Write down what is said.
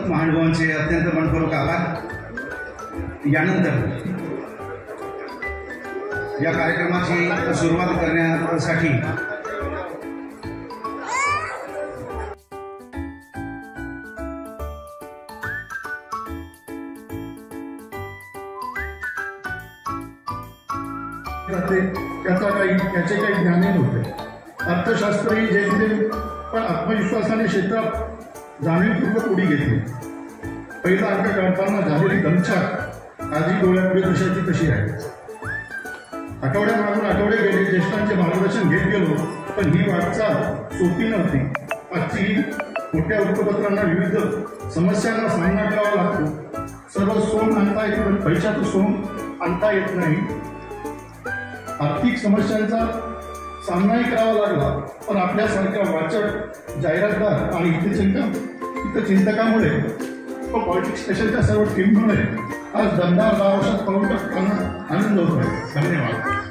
महानुभावांचे अत्यंत मनपूर्वक आभार। यानंतर या कार्यक्रमाची सुरुवात करण्यासाठी त्याचे काही ज्ञानही नव्हते। अर्थशास्त्रही जे पण आत्मविश्वासाने क्षेत्रात जाणीवपूर्वक उडी घेतली। पहिला अंक काढताना झालेली दमछाक आधी डोळ्यापुढे कशाची तशी आहे। आठवड्यामागून आठवडे गेले, ज्येष्ठांचे मार्गदर्शन घेत गेलो, पण ही वाटचाल सोपी नव्हती। आजची ही मोठ्या वृत्तपत्रांना विविध समस्यांना सामना करावा लागतो। सर्व सोंग आणता येते पण पैशाचं सोंग आणता येत नाही। आर्थिक समस्यांचा सामनाही करावा लागला, पण आपल्यासारख्या वाचक, जाहिरातदार आणि हितचिंतकामुळे व पॉलिटिक्स स्टेशनच्या सर्व टीममुळे आज दमदार 10 वर्षात पाऊल टाकताना आनंद होतोय। धन्यवाद।